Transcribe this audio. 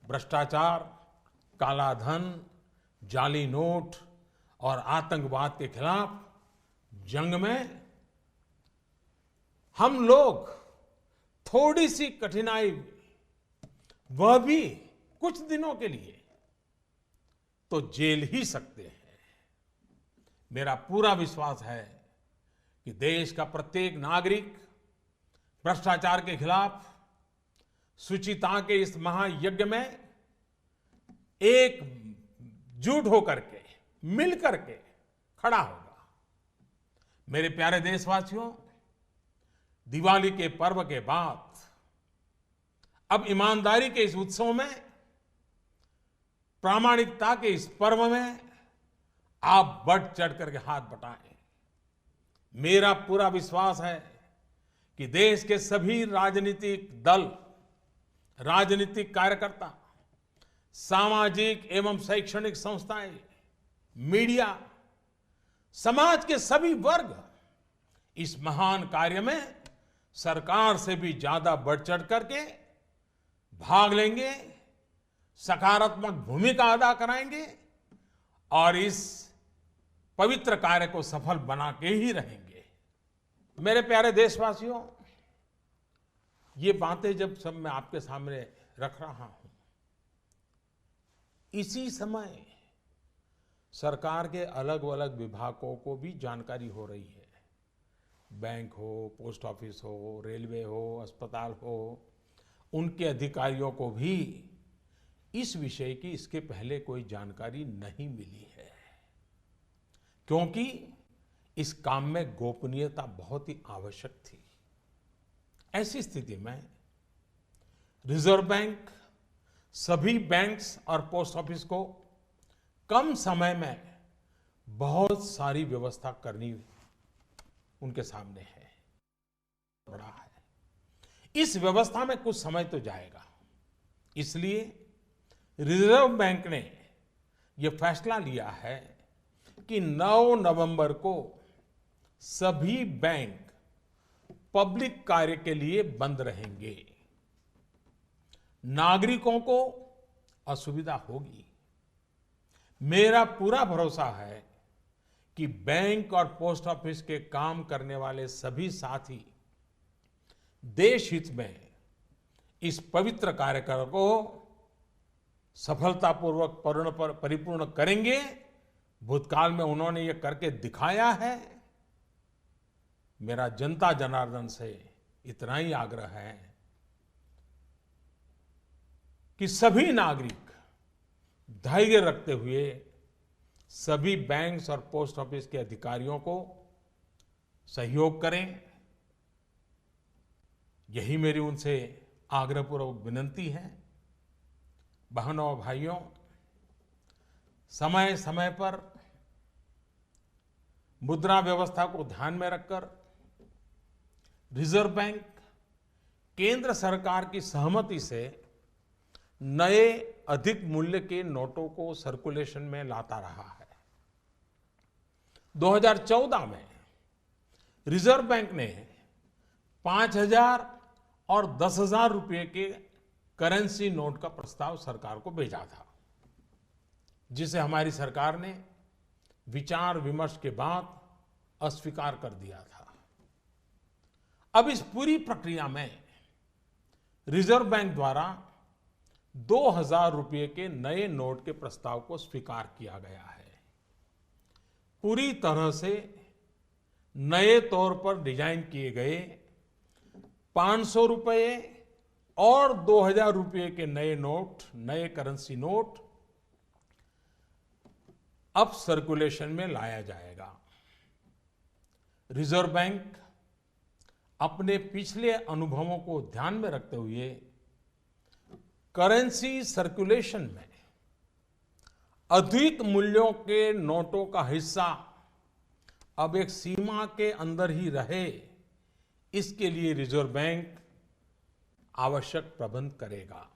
भ्रष्टाचार, काला धन, जाली नोट और आतंकवाद के खिलाफ जंग में हम लोग थोड़ी सी कठिनाई, वह भी कुछ दिनों के लिए, तो झेल ही सकते हैं। मेरा पूरा विश्वास है कि देश का प्रत्येक नागरिक भ्रष्टाचार के खिलाफ शुचिता के इस महायज्ञ में एकजुट होकर के, मिल करके खड़ा होगा। मेरे प्यारे देशवासियों, दिवाली के पर्व के बाद अब ईमानदारी के इस उत्सव में, प्रामाणिकता के इस पर्व में आप बढ़ चढ़ करके हाथ बटाएं। मेरा पूरा विश्वास है कि देश के सभी राजनीतिक दल, राजनीतिक कार्यकर्ता, सामाजिक एवं शैक्षणिक संस्थाएं, मीडिया, समाज के सभी वर्ग इस महान कार्य में सरकार से भी ज्यादा बढ़ चढ़ करके भाग लेंगे, सकारात्मक भूमिका अदा कराएंगे और इस पवित्र कार्य को सफल बना के ही रहेंगे। मेरे प्यारे देशवासियों, ये बातें जब सब मैं आपके सामने रख रहा हूं, इसी समय सरकार के अलग अलग विभागों को भी जानकारी हो रही है। बैंक हो, पोस्ट ऑफिस हो, रेलवे हो, अस्पताल हो, उनके अधिकारियों को भी इस विषय की इसके पहले कोई जानकारी नहीं मिली है, क्योंकि इस काम में गोपनीयता बहुत ही आवश्यक थी। ऐसी स्थिति में रिजर्व बैंक सभी बैंक्स और पोस्ट ऑफिस को कम समय में बहुत सारी व्यवस्था करनी उनके सामने है, बड़ा है। इस व्यवस्था में कुछ समय तो जाएगा, इसलिए रिजर्व बैंक ने यह फैसला लिया है कि 9 नवंबर को सभी बैंक पब्लिक कार्य के लिए बंद रहेंगे। नागरिकों को असुविधा होगी। मेरा पूरा भरोसा है कि बैंक और पोस्ट ऑफिस के काम करने वाले सभी साथी देश हित में इस पवित्र कार्यक्रम को सफलतापूर्वक परिपूर्ण करेंगे। भूतकाल में उन्होंने ये करके दिखाया है। मेरा जनता जनार्दन से इतना ही आग्रह है कि सभी नागरिक धैर्य रखते हुए सभी बैंक्स और पोस्ट ऑफिस के अधिकारियों को सहयोग करें। यही मेरी उनसे आग्रहपूर्वक विनती है। बहनों और भाइयों, समय समय पर मुद्रा व्यवस्था को ध्यान में रखकर रिजर्व बैंक केंद्र सरकार की सहमति से नए अधिक मूल्य के नोटों को सर्कुलेशन में लाता रहा है। 2014 में रिजर्व बैंक ने 5,000 और 10,000 रुपए के करेंसी नोट का प्रस्ताव सरकार को भेजा था, जिसे हमारी सरकार ने विचार विमर्श के बाद अस्वीकार कर दिया था। अब इस पूरी प्रक्रिया में रिजर्व बैंक द्वारा 2,000 रुपए के नए नोट के प्रस्ताव को स्वीकार किया गया है। पूरी तरह से नए तौर पर डिजाइन किए गए 500 रुपए और 2,000 रुपए के नए नोट, नए करेंसी नोट अब सर्कुलेशन में लाया जाएगा। रिजर्व बैंक अपने पिछले अनुभवों को ध्यान में रखते हुए करेंसी सर्कुलेशन में अधिक मूल्यों के नोटों का हिस्सा अब एक सीमा के अंदर ही रहे, इसके लिए रिजर्व बैंक आवश्यक प्रबंध करेगा।